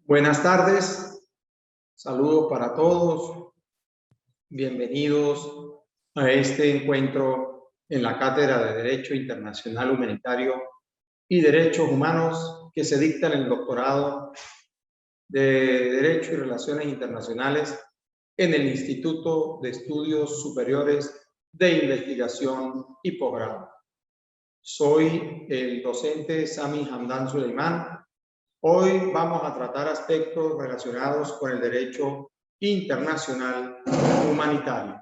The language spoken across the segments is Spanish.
Buenas tardes, saludos para todos, bienvenidos a este encuentro en la Cátedra de Derecho Internacional Humanitario y Derechos Humanos que se dicta en el doctorado de Derecho y Relaciones Internacionales en el Instituto de Estudios Superiores de Investigación y Posgrado. Soy el docente Sami Hamdan Suleiman. Hoy vamos a tratar aspectos relacionados con el derecho internacional humanitario.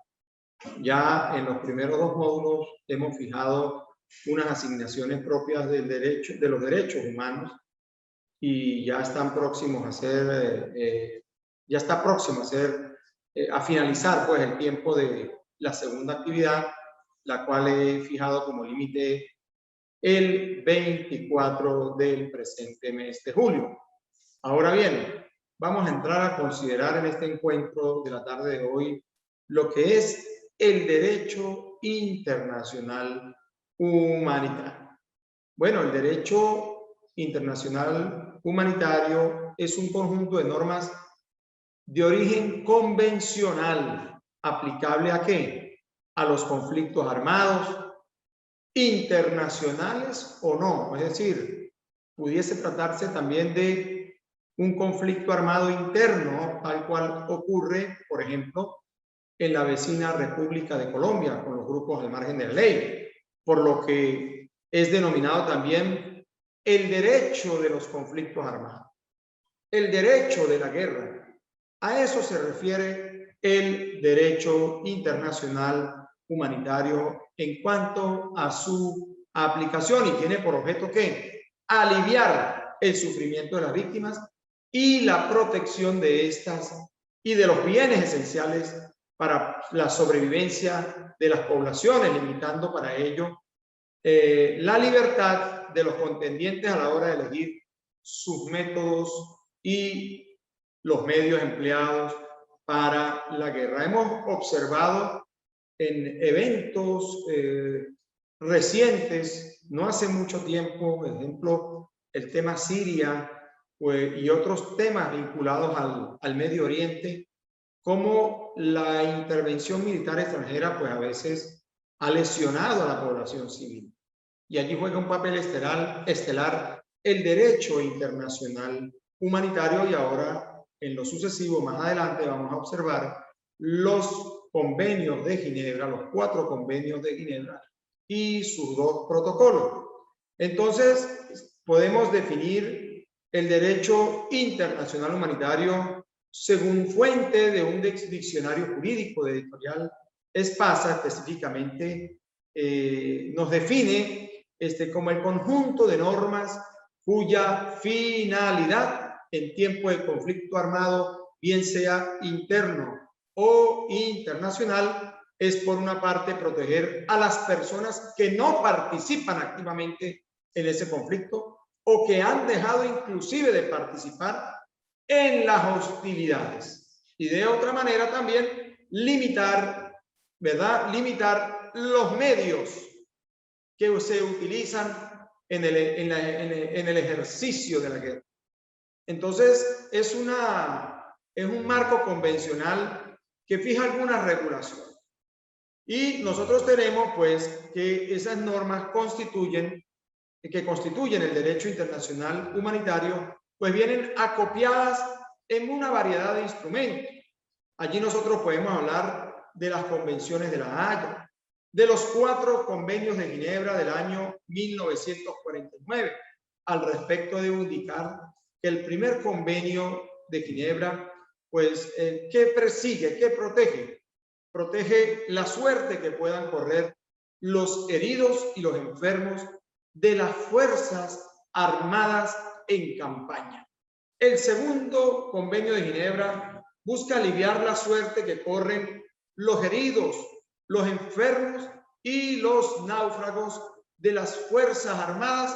Ya en los primeros dos módulos hemos fijado unas asignaciones propias del derecho, de los derechos humanos, y ya están próximos a ser, a finalizar pues el tiempo de la segunda actividad, la cual he fijado como límite el 24 del presente mes de julio. Ahora bien, vamos a entrar a considerar en este encuentro de la tarde de hoy lo que es el derecho internacional humanitario. Bueno, el derecho internacional humanitario es un conjunto de normas de origen convencional aplicable ¿a qué? A los conflictos armados, internacionales o no, es decir, pudiese tratarse también de un conflicto armado interno, tal cual ocurre, por ejemplo, en la vecina República de Colombia, con los grupos al margen de la ley, por lo que es denominado también el derecho de los conflictos armados, el derecho de la guerra. A eso se refiere el derecho internacional humanitario en cuanto a su aplicación, y tiene por objeto ¿qué? Aliviar el sufrimiento de las víctimas y la protección de estas y de los bienes esenciales para la sobrevivencia de las poblaciones, limitando para ello la libertad de los contendientes a la hora de elegir sus métodos y los medios empleados para la guerra. Hemos observado en eventos recientes, no hace mucho tiempo, por ejemplo, el tema Siria y otros temas vinculados al Medio Oriente, cómo la intervención militar extranjera pues a veces ha lesionado a la población civil. Y allí juega un papel estelar el derecho internacional humanitario, y ahora en lo sucesivo, más adelante, vamos a observar los convenios de Ginebra, los 4 convenios de Ginebra y sus 2 protocolos. Entonces, podemos definir el derecho internacional humanitario según fuente de un diccionario jurídico de editorial Espasa, específicamente nos define como el conjunto de normas cuya finalidad en tiempo de conflicto armado, bien sea interno o internacional, es por una parte proteger a las personas que no participan activamente en ese conflicto o que han dejado inclusive de participar en las hostilidades, y de otra manera también limitar, ¿verdad? Limitar los medios que se utilizan en el ejercicio de la guerra. Entonces, es un marco convencional que fija algunas regulaciones. Y nosotros tenemos, pues, que esas normas que constituyen el derecho internacional humanitario, pues vienen acopiadas en una variedad de instrumentos. Allí nosotros podemos hablar de las convenciones de La Haya, de los 4 convenios de Ginebra del año 1949. Al respecto debo indicar que el primer convenio de Ginebra, pues, ¿qué persigue? ¿Qué protege? Protege la suerte que puedan correr los heridos y los enfermos de las Fuerzas Armadas en campaña. El segundo convenio de Ginebra busca aliviar la suerte que corren los heridos, los enfermos y los náufragos de las Fuerzas Armadas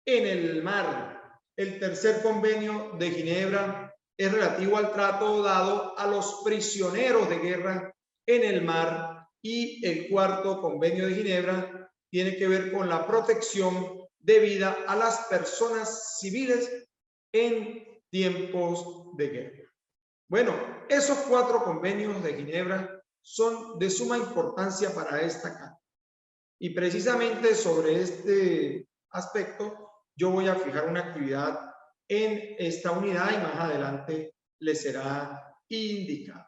en el mar. El tercer convenio de Ginebra es relativo al trato dado a los prisioneros de guerra en el mar, y el cuarto convenio de Ginebra tiene que ver con la protección debida a las personas civiles en tiempos de guerra. Bueno, esos 4 convenios de Ginebra son de suma importancia para esta carta. Y precisamente sobre este aspecto yo voy a fijar una actividad en esta unidad y más adelante le será indicado.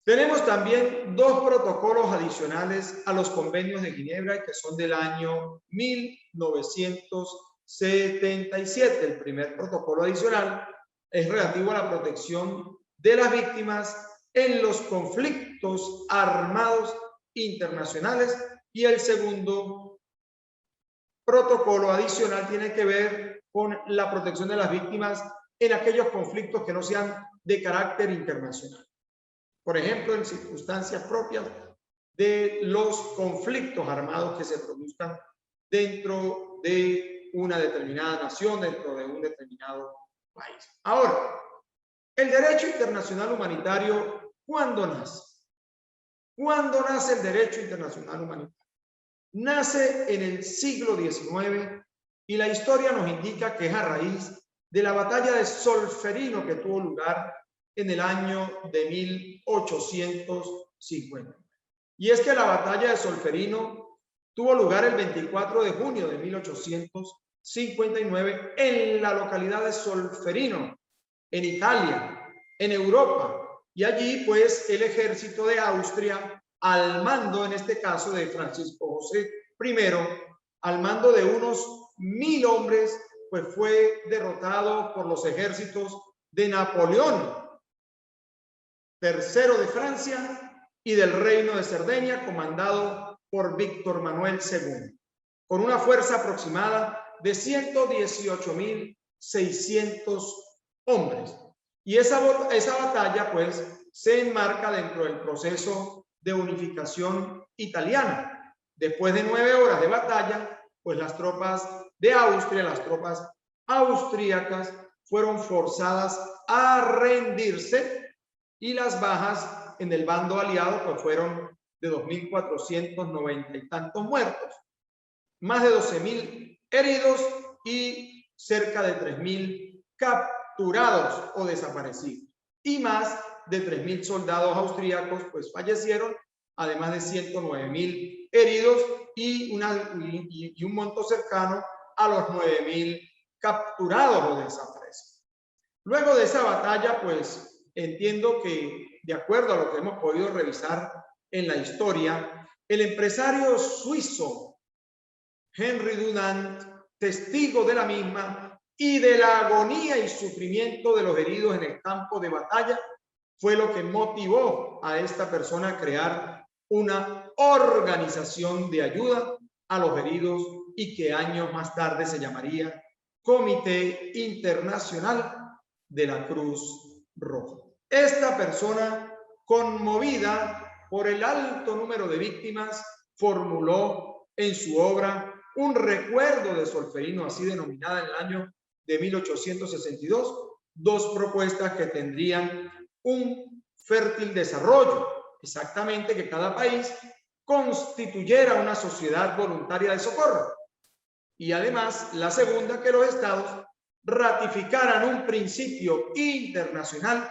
Tenemos también 2 protocolos adicionales a los convenios de Ginebra que son del año 1977. El primer protocolo adicional es relativo a la protección de las víctimas en los conflictos armados internacionales y el segundo protocolo adicional tiene que ver con la protección de las víctimas en aquellos conflictos que no sean de carácter internacional. Por ejemplo, en circunstancias propias de los conflictos armados que se produzcan dentro de una determinada nación, dentro de un determinado país. Ahora, el derecho internacional humanitario, ¿cuándo nace? ¿Cuándo nace el derecho internacional humanitario? Nace en el siglo XIX y la historia nos indica que es a raíz de la batalla de Solferino que tuvo lugar en el año de 1850. Y es que la batalla de Solferino tuvo lugar el 24 de junio de 1859 en la localidad de Solferino, en Italia, en Europa. Y allí, pues, el ejército de Austria, al mando, en este caso, de Francisco José I, al mando de unos 1000 hombres, pues fue derrotado por los ejércitos de Napoleón III de Francia y del Reino de Cerdeña, comandado por Víctor Manuel II, con una fuerza aproximada de 118.600 hombres. Y esa batalla, pues, se enmarca dentro del proceso de unificación italiana. Después de 9 horas de batalla, pues las tropas de Austria, las tropas austríacas, fueron forzadas a rendirse y las bajas en el bando aliado pues fueron de 2.490 y tantos muertos, más de 12.000 heridos y cerca de 3.000 capturados o desaparecidos. Y más de 3.000 soldados austríacos pues fallecieron, además de 109.000 heridos y un monto cercano a los 9.000 capturados o desaparecidos. Luego de esa batalla, pues entiendo que, de acuerdo a lo que hemos podido revisar en la historia, el empresario suizo Henry Dunant, testigo de la misma y de la agonía y sufrimiento de los heridos en el campo de batalla, fue lo que motivó a esta persona a crear una organización de ayuda a los heridos y que años más tarde se llamaría Comité Internacional de la Cruz Roja. Esta persona, conmovida por el alto número de víctimas, formuló en su obra un recuerdo de Solferino, así denominada en el año de 1862, 2 propuestas que tendrían un fértil desarrollo, exactamente que cada país constituyera una sociedad voluntaria de socorro. Y además, la segunda, que los estados ratificaran un principio internacional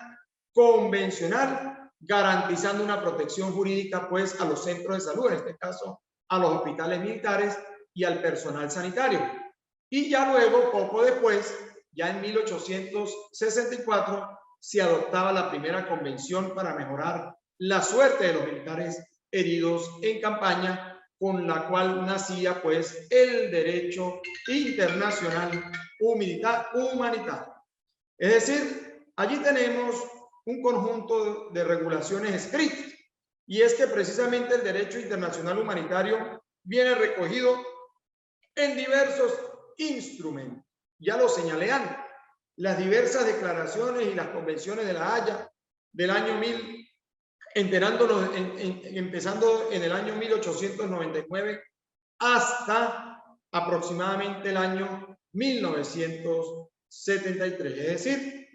convencional garantizando una protección jurídica pues a los centros de salud, en este caso a los hospitales militares y al personal sanitario. Y ya luego, poco después, ya en 1864, se adoptaba la primera convención para mejorar la suerte de los militares heridos en campaña, con la cual nacía pues el derecho internacional humanitario. Es decir, allí tenemos un conjunto de regulaciones escritas, y es que precisamente el derecho internacional humanitario viene recogido en diversos instrumentos. Ya lo señalé antes, las diversas declaraciones y las convenciones de La Haya del año 1000, empezando en el año 1899 hasta aproximadamente el año 1973, es decir,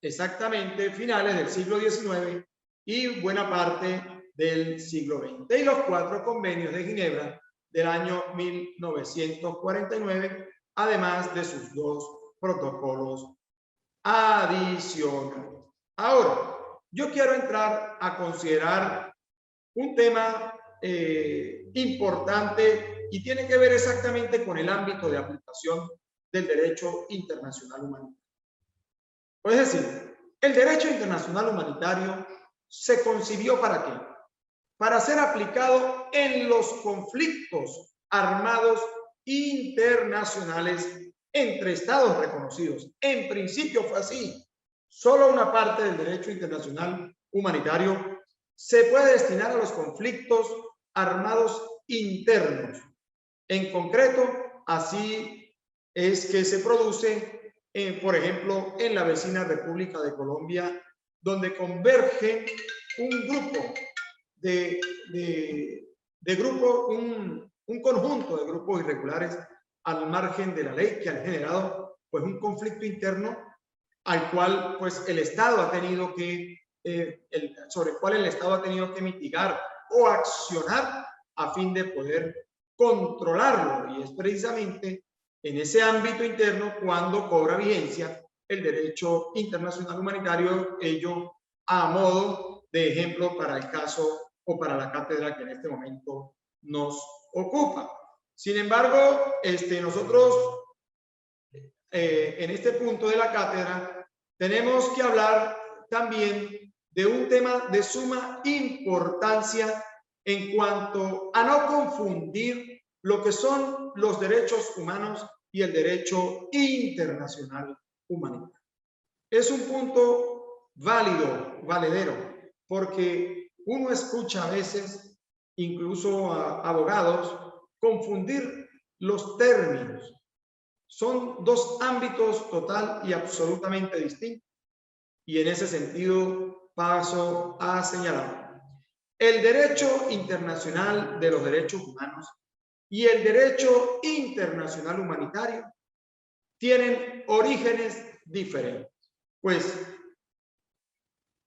exactamente finales del siglo XIX y buena parte del siglo XX. Y los 4 convenios de Ginebra del año 1949, además de sus 2 protocolos adicional. Ahora, yo quiero entrar a considerar un tema importante y tiene que ver exactamente con el ámbito de aplicación del derecho internacional humanitario. Es decir, el derecho internacional humanitario se concibió ¿para qué? Para ser aplicado en los conflictos armados internacionales entre estados reconocidos. En principio fue así. Solo una parte del derecho internacional humanitario se puede destinar a los conflictos armados internos. En concreto, así es que se produce, por ejemplo, en la vecina República de Colombia, donde converge un grupo un conjunto de grupos irregulares al margen de la ley que han generado pues un conflicto interno al cual pues el Estado ha tenido que sobre el cual el Estado ha tenido que mitigar o accionar a fin de poder controlarlo, y es precisamente en ese ámbito interno cuando cobra vigencia el derecho internacional humanitario, ello a modo de ejemplo para el caso o para la cátedra que en este momento nos ocupa. Sin embargo, nosotros en este punto de la cátedra tenemos que hablar también de un tema de suma importancia en cuanto a no confundir lo que son los derechos humanos y el derecho internacional humanitario. Es un punto válido, valedero, porque uno escucha a veces, incluso a abogados, confundir los términos. Son dos ámbitos total y absolutamente distintos, y en ese sentido paso a señalar. El derecho internacional de los derechos humanos y el derecho internacional humanitario tienen orígenes diferentes. Pues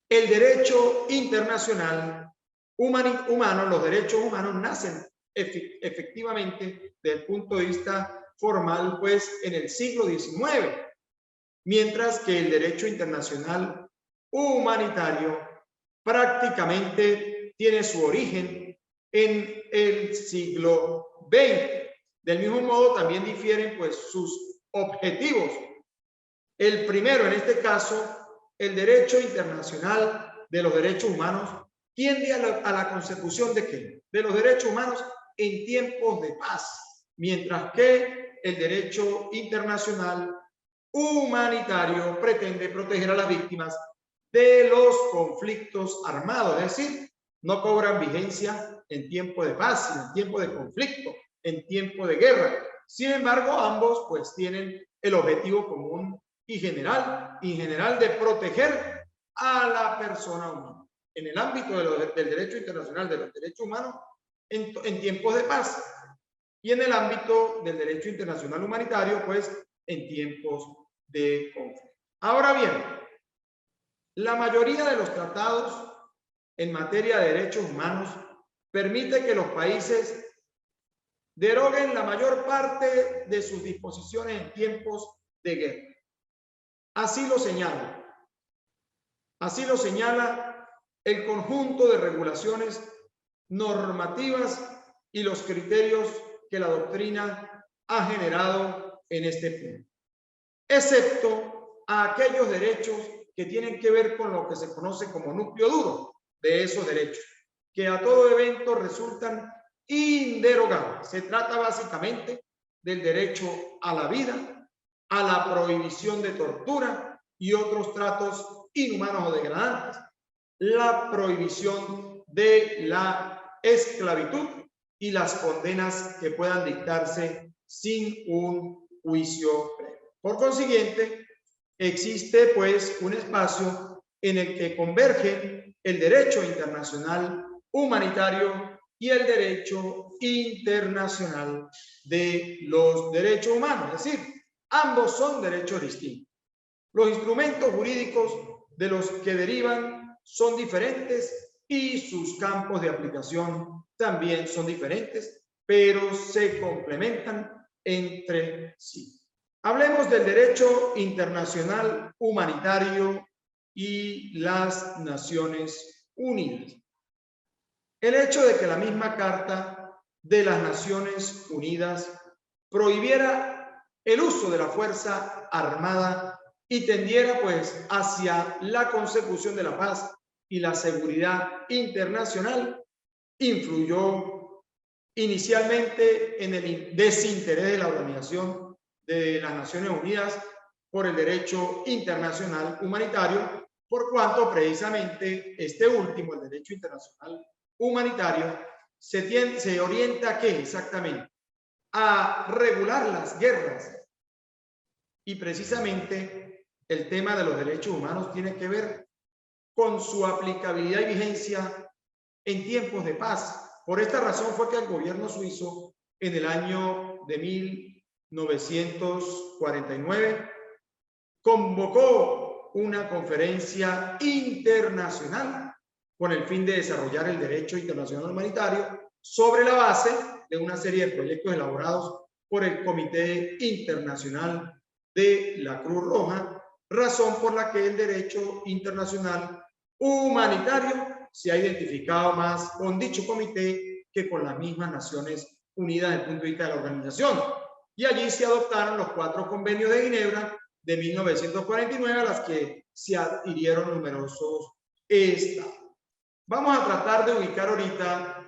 el derecho internacional humano, los derechos humanos nacen efectivamente desde el punto de vista formal, pues en el siglo XIX, mientras que el derecho internacional humanitario prácticamente tiene su origen en el siglo XX. Del mismo modo, también difieren pues sus objetivos. El primero, en este caso, el derecho internacional de los derechos humanos tiende a la consecución ¿de qué? De los derechos humanos en tiempos de paz, mientras que el derecho internacional humanitario pretende proteger a las víctimas de los conflictos armados, es decir, no cobran vigencia en tiempo de paz, sino en tiempo de conflicto, en tiempo de guerra. Sin embargo, ambos pues tienen el objetivo común y general de proteger a la persona humana. En el ámbito del derecho internacional de los derechos humanos en tiempos de paz, y en el ámbito del derecho internacional humanitario, pues en tiempos de conflicto. Ahora bien, la mayoría de los tratados en materia de derechos humanos permite que los países deroguen la mayor parte de sus disposiciones en tiempos de guerra. Así lo señala el conjunto de regulaciones normativas y los criterios que la doctrina ha generado en este punto, excepto a aquellos derechos que tienen que ver con lo que se conoce como núcleo duro de esos derechos, que a todo evento resultan inderogables. Se trata básicamente del derecho a la vida, a la prohibición de tortura y otros tratos inhumanos o degradantes, la prohibición de la esclavitud y las condenas que puedan dictarse sin un juicio previo. Por consiguiente, existe pues un espacio en el que convergen el derecho internacional humanitario y el derecho internacional de los derechos humanos, es decir, ambos son derechos distintos. Los instrumentos jurídicos de los que derivan son diferentes y sus campos de aplicación también son diferentes, pero se complementan entre sí. Hablemos del derecho internacional humanitario y las Naciones Unidas. El hecho de que la misma Carta de las Naciones Unidas prohibiera el uso de la fuerza armada y tendiera pues hacia la consecución de la paz y la seguridad internacional, influyó inicialmente en el desinterés de la Organización de las Naciones Unidas por el derecho internacional humanitario, por cuanto precisamente este último, el derecho internacional humanitario, se orienta ¿a qué exactamente? A regular las guerras. Y precisamente el tema de los derechos humanos tiene que ver con su aplicabilidad y vigencia en tiempos de paz. Por esta razón fue que el gobierno suizo en el año de 1949 convocó una conferencia internacional con el fin de desarrollar el derecho internacional humanitario sobre la base de una serie de proyectos elaborados por el Comité Internacional de la Cruz Roja, razón por la que el derecho internacional humanitario se ha identificado más con dicho comité que con las mismas Naciones Unidas desde el punto de vista de la organización. Y allí se adoptaron los 4 convenios de Ginebra de 1949 a las que se adhirieron numerosos estados. Vamos a tratar de ubicar ahorita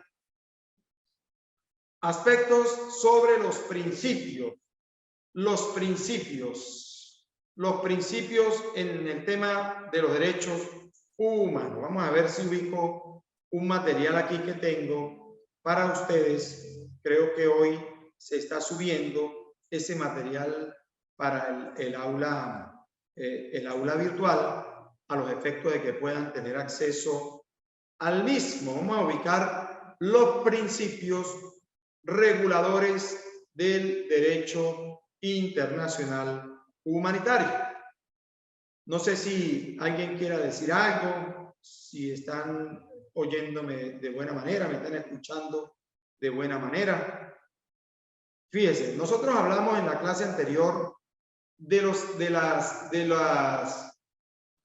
aspectos sobre los principios en el tema de los derechos humanos. Vamos a ver si ubico un material aquí que tengo para ustedes. Creo que hoy se está subiendo ese material para el aula virtual a los efectos de que puedan tener acceso al mismo. Vamos a ubicar los principios reguladores del derecho internacional humanitario. No sé si alguien quiera decir algo, si están oyéndome de buena manera, me están escuchando de buena manera. Fíjense, nosotros hablamos en la clase anterior de las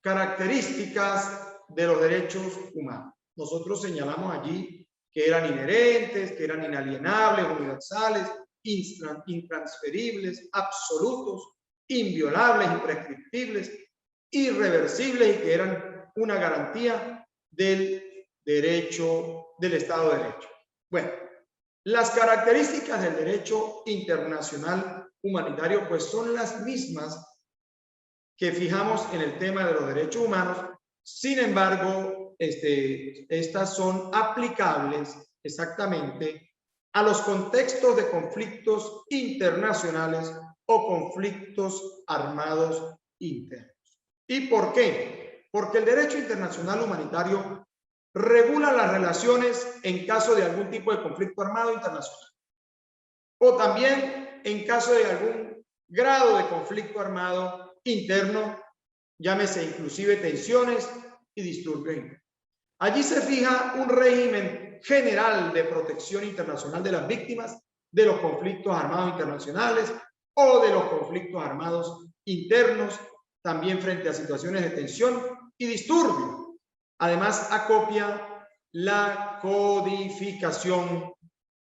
características de los derechos humanos. Nosotros señalamos allí que eran inherentes, que eran inalienables, universales, intransferibles, absolutos, inviolables, imprescriptibles, irreversibles y que eran una garantía del derecho, del Estado de Derecho. Bueno, las características del derecho internacional humanitario pues son las mismas que fijamos en el tema de los derechos humanos. Sin embargo, estas son aplicables exactamente a los contextos de conflictos internacionales o conflictos armados internos. ¿Y por qué? Porque el derecho internacional humanitario regula las relaciones en caso de algún tipo de conflicto armado internacional o también en caso de algún grado de conflicto armado interno, llámese inclusive tensiones y disturbios. Allí se fija un régimen general de protección internacional de las víctimas de los conflictos armados internacionales o de los conflictos armados internos, también frente a situaciones de tensión y disturbio. Además, acopia la codificación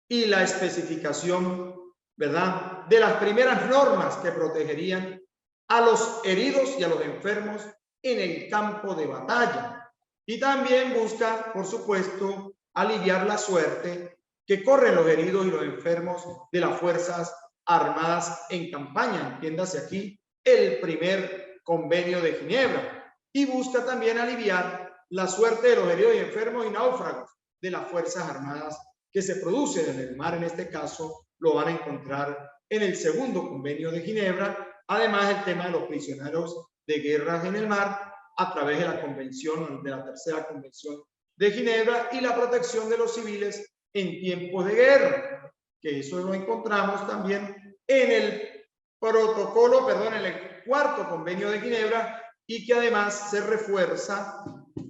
y la especificación, ¿verdad?, de las primeras normas que protegerían a los heridos y a los enfermos en el campo de batalla. Y también busca, por supuesto, aliviar la suerte que corren los heridos y los enfermos de las Fuerzas Armadas en campaña. Entiéndase aquí el primer convenio de Ginebra. Y busca también aliviar la suerte de los heridos y enfermos y náufragos de las Fuerzas Armadas que se producen en el mar. En este caso lo van a encontrar en el segundo convenio de Ginebra. Además, el tema de los prisioneros de guerra en el mar a través de la convención, de la tercera convención de Ginebra, y la protección de los civiles en tiempos de guerra, que eso lo encontramos también en el protocolo, perdón, en el cuarto convenio de Ginebra, y que además se refuerza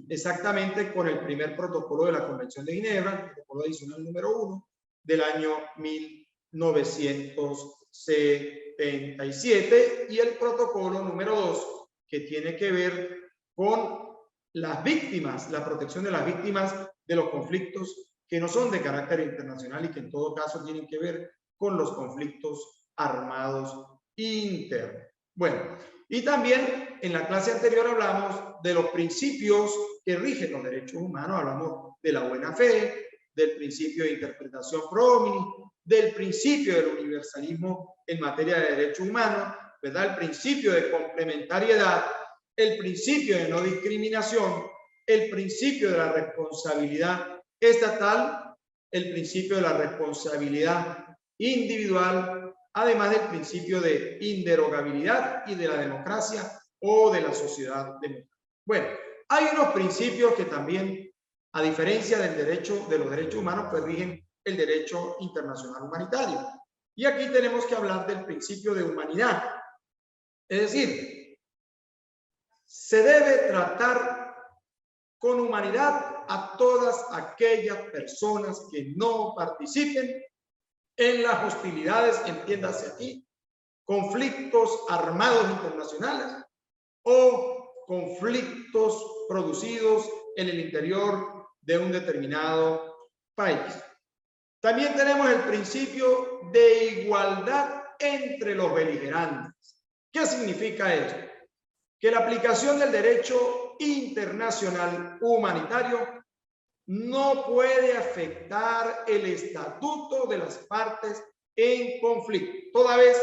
exactamente con el primer protocolo de la Convención de Ginebra, el protocolo adicional número 1 del año 1900. 1977 y el protocolo número 2 que tiene que ver con las víctimas, la protección de las víctimas de los conflictos que no son de carácter internacional y que en todo caso tienen que ver con los conflictos armados internos. Bueno, y también en la clase anterior hablamos de los principios que rigen los derechos humanos, hablamos de la buena fe, del principio de interpretación pro homini, del principio del universalismo en materia de derechos humanos, ¿verdad? El principio de complementariedad, el principio de no discriminación, el principio de la responsabilidad estatal, el principio de la responsabilidad individual, además del principio de inderogabilidad y de la democracia o de la sociedad democrática. Bueno, hay unos principios que también, a diferencia del derecho, de los derechos humanos, pues rigen el derecho internacional humanitario. Y aquí tenemos que hablar del principio de humanidad. Es decir, se debe tratar con humanidad a todas aquellas personas que no participen en las hostilidades, entiéndase aquí, conflictos armados internacionales o conflictos producidos en el interior de un determinado país. También tenemos el principio de igualdad entre los beligerantes. ¿Qué significa esto? Que la aplicación del derecho internacional humanitario no puede afectar el estatuto de las partes en conflicto, toda vez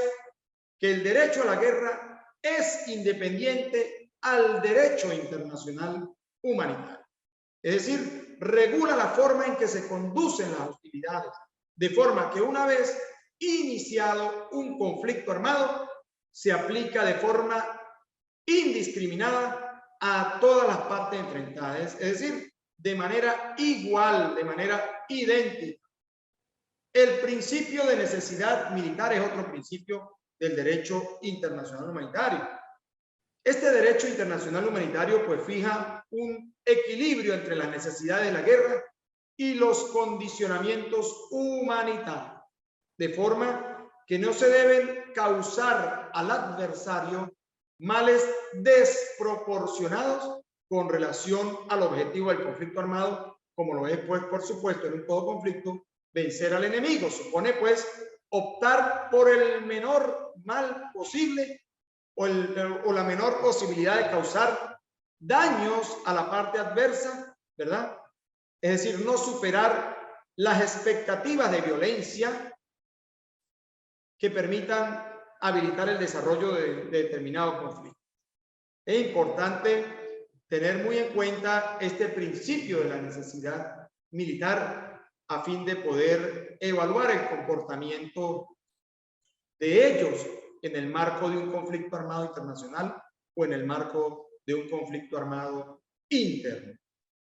que el derecho a la guerra es independiente al derecho internacional humanitario. Es decir, regula la forma en que se conducen las hostilidades, de forma que una vez iniciado un conflicto armado, se aplica de forma indiscriminada a todas las partes enfrentadas, es decir, de manera igual, de manera idéntica. El principio de necesidad militar es otro principio del derecho internacional humanitario. Este derecho internacional humanitario pues fija un equilibrio entre las necesidades de la guerra y los condicionamientos humanitarios, de forma que no se deben causar al adversario males desproporcionados con relación al objetivo del conflicto armado, como lo es, pues, por supuesto, en un todo conflicto, vencer al enemigo. Supone, pues, optar por el menor mal posible o la menor posibilidad de causar daños a la parte adversa, ¿verdad? Es decir, no superar las expectativas de violencia que permitan habilitar el desarrollo de determinado conflicto. Es importante tener muy en cuenta este principio de la necesidad militar a fin de poder evaluar el comportamiento de ellos en el marco de un conflicto armado internacional o en el marco de un conflicto armado interno.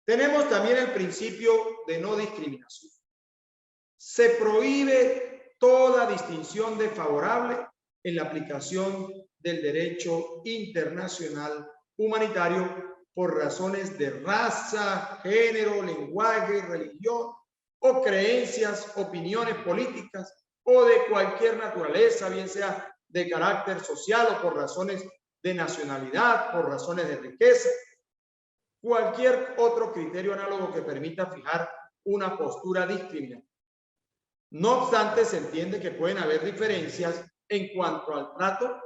Tenemos también el principio de no discriminación. Se prohíbe toda distinción desfavorable en la aplicación del derecho internacional humanitario por razones de raza, género, lenguaje, religión o creencias, opiniones políticas o de cualquier naturaleza, bien sea de carácter social o por razones de nacionalidad, por razones de riqueza, cualquier otro criterio análogo que permita fijar una postura discriminatoria. No obstante, se entiende que pueden haber diferencias en cuanto al trato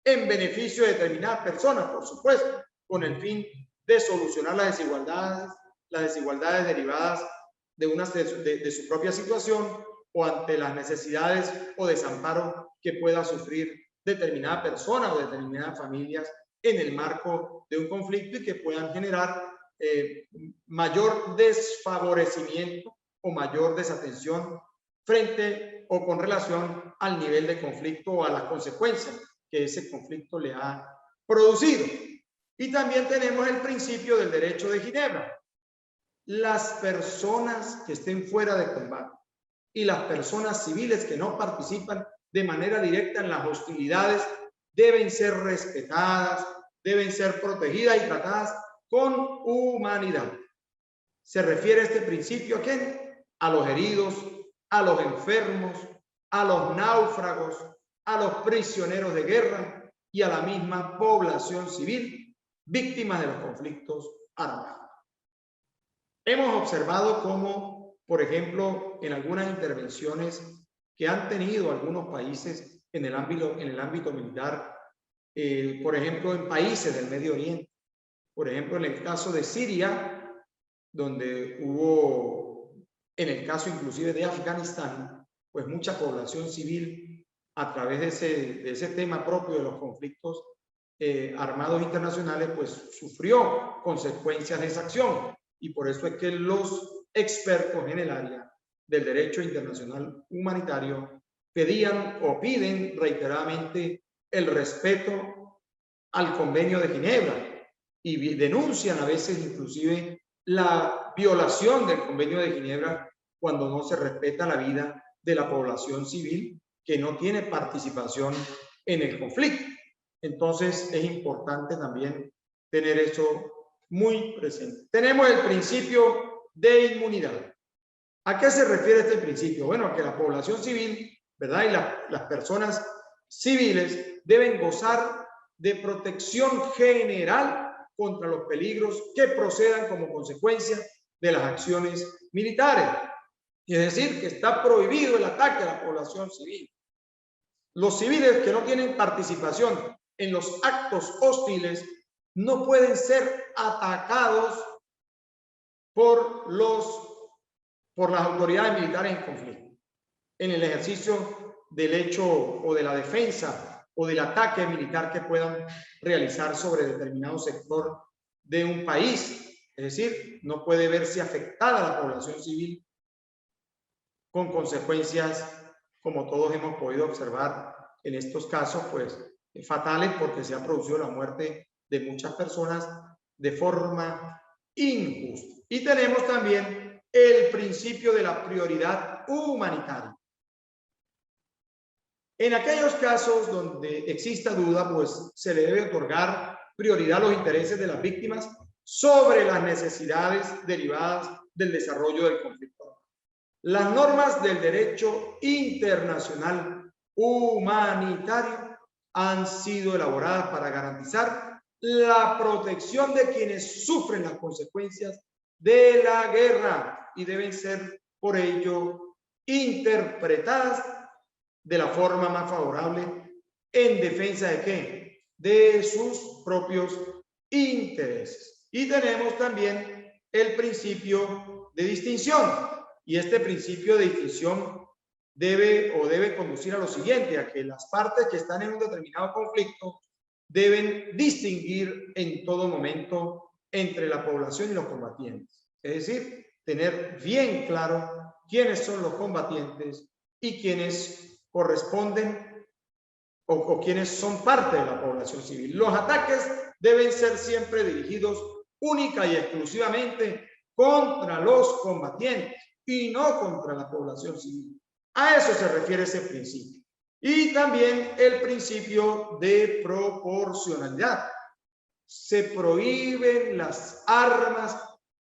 en beneficio de determinadas personas, por supuesto, con el fin de solucionar las desigualdades derivadas de su propia situación o ante las necesidades o desamparo que pueda sufrir determinada persona o determinadas familias en el marco de un conflicto y que puedan generar mayor desfavorecimiento o mayor desatención frente o con relación al nivel de conflicto o a las consecuencias que ese conflicto le ha producido. Y también tenemos el principio del derecho de Ginebra. Las personas que estén fuera de combate y las personas civiles que no participan de manera directa en las hostilidades deben ser respetadas, deben ser protegidas y tratadas con humanidad. Se refiere este principio ¿a quién? A los heridos, a los enfermos, a los náufragos, a los prisioneros de guerra y a la misma población civil víctimas de los conflictos armados. Hemos observado cómo, por ejemplo, en algunas intervenciones que han tenido algunos países en el ámbito militar, por ejemplo, en países del Medio Oriente, por ejemplo, en el caso de Siria, donde hubo, en el caso inclusive de Afganistán, pues mucha población civil a través de ese tema propio de los conflictos armados internacionales, pues sufrió consecuencias de esa acción. Y por eso es que los expertos en el área del derecho internacional humanitario pedían o piden reiteradamente el respeto al Convenio de Ginebra y denuncian a veces inclusive la violación del Convenio de Ginebra cuando no se respeta la vida de la población civil que no tiene participación en el conflicto. Entonces es importante también tener eso muy presente. Tenemos el principio de inmunidad. ¿A qué se refiere este principio? Bueno, a que la población civil, ¿verdad? Y las personas civiles deben gozar de protección general contra los peligros que procedan como consecuencia de las acciones militares. Es decir, que está prohibido el ataque a la población civil. Los civiles que no tienen participación en los actos hostiles no pueden ser atacados por las autoridades militares en conflicto, en el ejercicio del hecho o de la defensa o del ataque militar que puedan realizar sobre determinado sector de un país. Es decir, no puede verse afectada la población civil con consecuencias, como todos hemos podido observar en estos casos, pues fatales, porque se ha producido la muerte de muchas personas de forma injusta. Y tenemos también el principio de la prioridad humanitaria. En aquellos casos donde exista duda, pues se le debe otorgar prioridad a los intereses de las víctimas sobre las necesidades derivadas del desarrollo del conflicto. Las normas del derecho internacional humanitario han sido elaboradas para garantizar la protección de quienes sufren las consecuencias de la guerra y deben ser por ello interpretadas de la forma más favorable en defensa de ¿qué? De sus propios intereses. Y tenemos también el principio de distinción. Y este principio de distinción debe conducir a lo siguiente, a que las partes que están en un determinado conflicto deben distinguir en todo momento entre la población y los combatientes. Es decir, tener bien claro quiénes son los combatientes y quiénes corresponden o quienes son parte de la población civil. Los ataques deben ser siempre dirigidos única y exclusivamente contra los combatientes y no contra la población civil. A eso se refiere ese principio. Y también el principio de proporcionalidad. Se prohíben las armas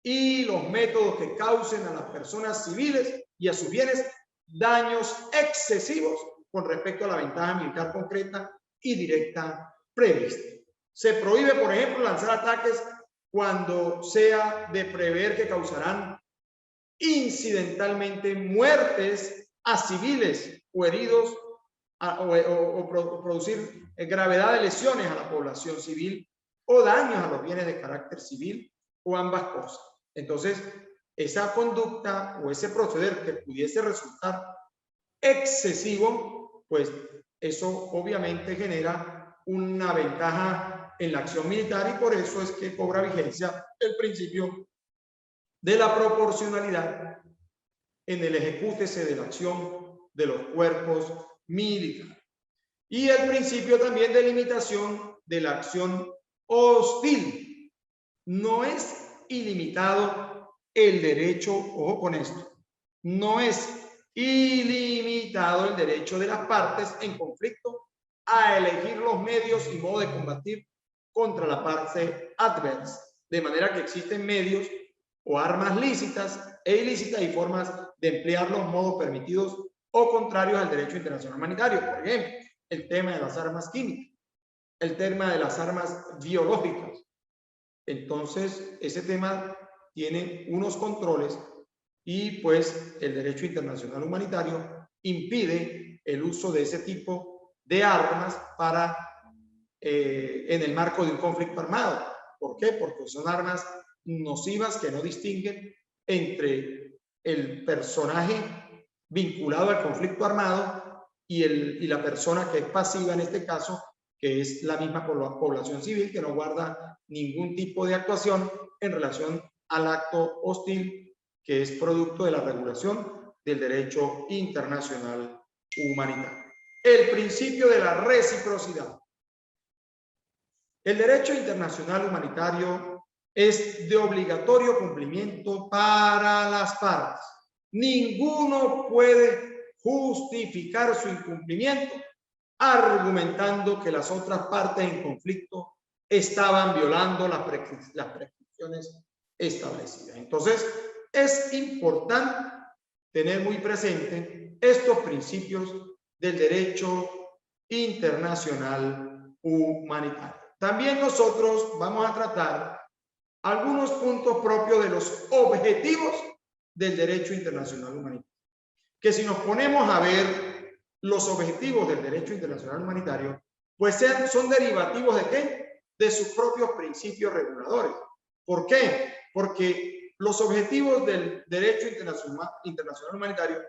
y los métodos que causen a las personas civiles y a sus bienes daños excesivos con respecto a la ventaja militar concreta y directa prevista. Se prohíbe, por ejemplo, lanzar ataques cuando sea de prever que causarán incidentalmente muertes a civiles o heridos o producir gravedad de lesiones a la población civil o daños a los bienes de carácter civil o ambas cosas. Entonces, esa conducta o ese proceder que pudiese resultar excesivo, pues eso obviamente genera una ventaja en la acción militar y por eso es que cobra vigencia el principio de la proporcionalidad en el ejecútese de la acción de los cuerpos militares. Y el principio también de limitación de la acción hostil. No es ilimitado el derecho, ojo con esto, no es ilimitado el derecho de las partes en conflicto a elegir los medios y modo de combatir contra la parte adversa. De manera que existen medios o armas lícitas e ilícitas y formas de emplear los modos permitidos o contrarios al derecho internacional humanitario. Por ejemplo, el tema de las armas químicas, el tema de las armas biológicas. Entonces, ese tema tiene unos controles y pues el derecho internacional humanitario impide el uso de ese tipo de armas para en el marco de un conflicto armado. ¿Por qué? Porque son armas nocivas que no distinguen entre el personaje vinculado al conflicto armado y la persona que es pasiva en este caso, que es la misma población civil que no guarda ningún tipo de actuación en relación al acto hostil que es producto de la regulación del derecho internacional humanitario. El principio de la reciprocidad. El derecho internacional humanitario es de obligatorio cumplimiento para las partes. Ninguno puede justificar su incumplimiento argumentando que las otras partes en conflicto estaban violando las prescripciones establecidas. Entonces, es importante tener muy presente estos principios del derecho internacional humanitario. También nosotros vamos a tratar algunos puntos propios de los objetivos del derecho internacional humanitario. Que si nos ponemos a ver los objetivos del derecho internacional humanitario, pues son derivativos ¿de qué? De sus propios principios reguladores. ¿Por qué? Porque los objetivos del derecho internacional humanitario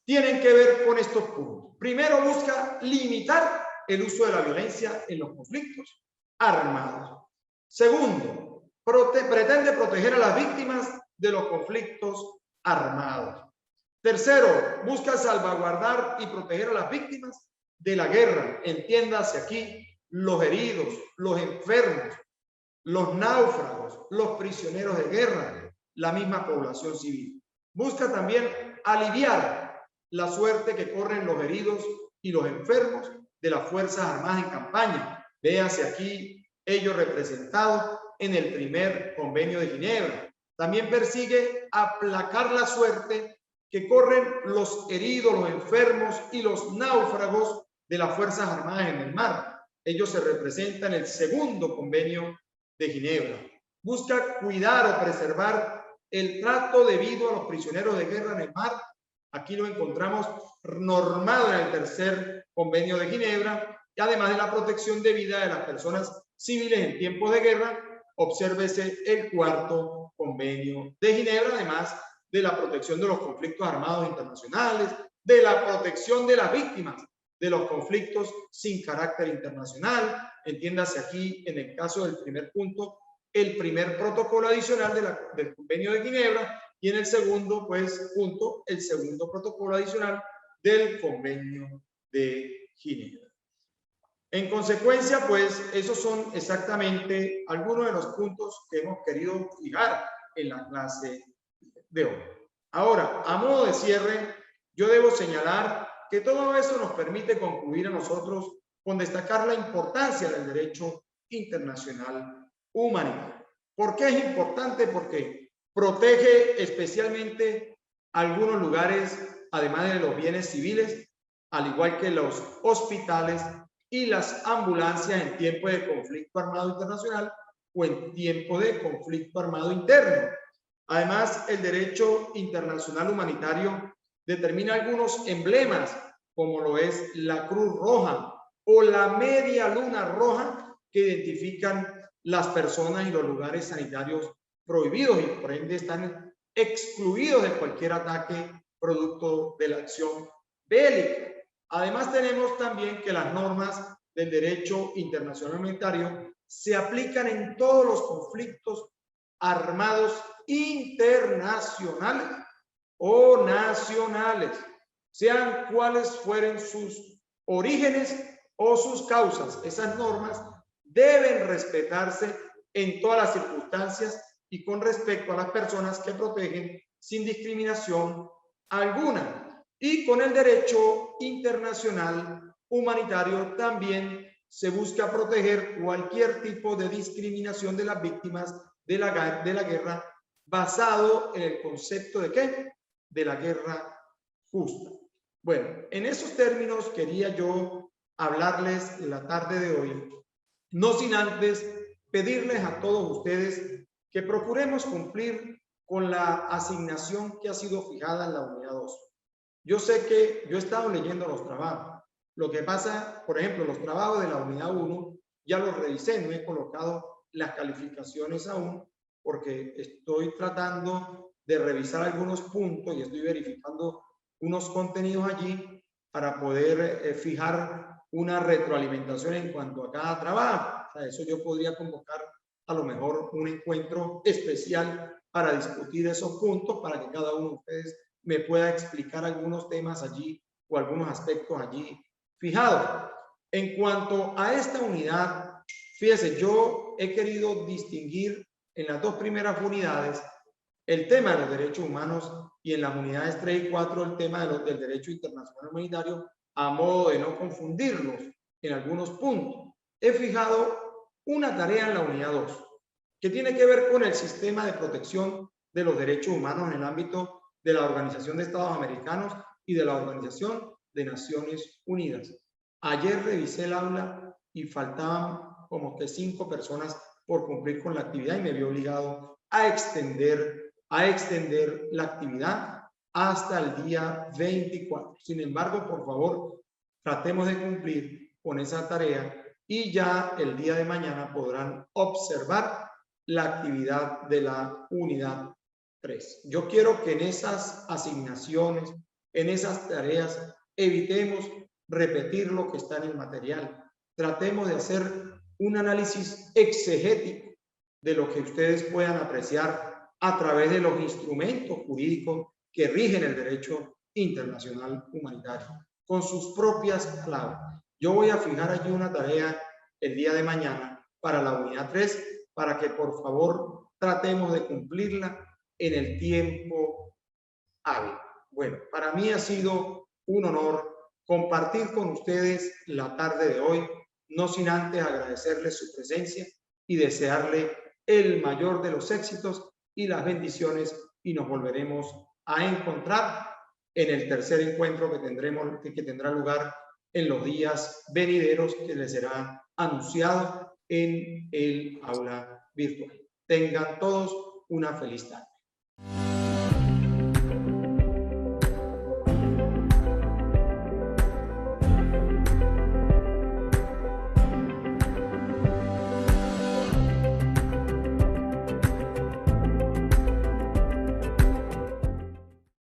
tienen que ver con estos puntos. Primero, busca limitar el uso de la violencia en los conflictos armados. Segundo, pretende proteger a las víctimas de los conflictos armados. Tercero, busca salvaguardar y proteger a las víctimas de la guerra. Entiéndase aquí los heridos, los enfermos, los náufragos, los prisioneros de guerra, la misma población civil. Busca también aliviar la suerte que corren los heridos y los enfermos de las Fuerzas Armadas en campaña. Véase aquí ellos representados en el primer convenio de Ginebra. También persigue aplacar la suerte que corren los heridos, los enfermos y los náufragos de las Fuerzas Armadas en el mar. Ellos se representan en el segundo convenio de Ginebra. Busca cuidar o preservar el trato debido a los prisioneros de guerra en el mar. Aquí lo encontramos normado en el tercer convenio de Ginebra, y además de la protección debida de las personas civiles en tiempos de guerra, obsérvese el cuarto convenio de Ginebra, además de la protección de los conflictos armados internacionales, de la protección de las víctimas de los conflictos sin carácter internacional. Entiéndase aquí, en el caso del primer punto, el primer protocolo adicional del convenio de Ginebra, y en el segundo, pues, punto, el segundo protocolo adicional del convenio de Ginebra. En consecuencia, pues, esos son exactamente algunos de los puntos que hemos querido fijar en la clase de hoy. Ahora, a modo de cierre, yo debo señalar que todo eso nos permite concluir a nosotros con destacar la importancia del derecho internacional humanitario. ¿Por qué es importante? Porque protege especialmente algunos lugares, además de los bienes civiles, al igual que los hospitales y las ambulancias en tiempo de conflicto armado internacional o en tiempo de conflicto armado interno. Además, el derecho internacional humanitario determina algunos emblemas, como lo es la Cruz Roja o la Media Luna Roja, que identifican las personas y los lugares sanitarios prohibidos y por ende están excluidos de cualquier ataque producto de la acción bélica. Además, tenemos también que las normas del derecho internacional humanitario se aplican en todos los conflictos armados internacionales o nacionales, sean cuales fueren sus orígenes o sus causas. Esas normas deben respetarse en todas las circunstancias y con respecto a las personas que protegen sin discriminación alguna. Y con el derecho internacional humanitario también se busca proteger cualquier tipo de discriminación de las víctimas de la guerra basado en el concepto de ¿qué? De la guerra justa. Bueno, en esos términos quería yo hablarles la tarde de hoy, no sin antes pedirles a todos ustedes que procuremos cumplir con la asignación que ha sido fijada en la unidad 2. Yo sé que yo he estado leyendo los trabajos. Lo que pasa, por ejemplo, los trabajos de la unidad 1 ya los revisé, no he colocado las calificaciones aún porque estoy tratando de revisar algunos puntos y estoy verificando unos contenidos allí para poder fijar una retroalimentación en cuanto a cada trabajo. O sea, eso yo podría convocar a lo mejor un encuentro especial para discutir esos puntos, para que cada uno de ustedes me pueda explicar algunos temas allí o algunos aspectos allí fijados. En cuanto a esta unidad, fíjese, yo he querido distinguir en las dos primeras unidades el tema de los derechos humanos y en las unidades 3 y 4 el tema del derecho internacional humanitario, a modo de no confundirlos en algunos puntos. He fijado una tarea en la unidad 2 que tiene que ver con el sistema de protección de los derechos humanos en el ámbito de la Organización de Estados Americanos y de la Organización de Naciones Unidas. Ayer revisé el aula y faltaban como que 5 personas por cumplir con la actividad y me vi obligado a extender la actividad hasta el día 24. Sin embargo, por favor, tratemos de cumplir con esa tarea y ya el día de mañana podrán observar la actividad de la unidad 3. Yo quiero que en esas asignaciones, en esas tareas, evitemos repetir lo que está en el material. Tratemos de hacer un análisis exegético de lo que ustedes puedan apreciar a través de los instrumentos jurídicos que rigen el derecho internacional humanitario, con sus propias claves. Yo voy a fijar allí una tarea el día de mañana para la unidad 3, para que por favor tratemos de cumplirla en el tiempo hábil. Bueno, para mí ha sido un honor compartir con ustedes la tarde de hoy, no sin antes agradecerles su presencia y desearle el mayor de los éxitos y las bendiciones, y nos volveremos a encontrar en el tercer encuentro que tendrá lugar en los días venideros, que les será anunciado en el aula virtual. Tengan todos una feliz tarde.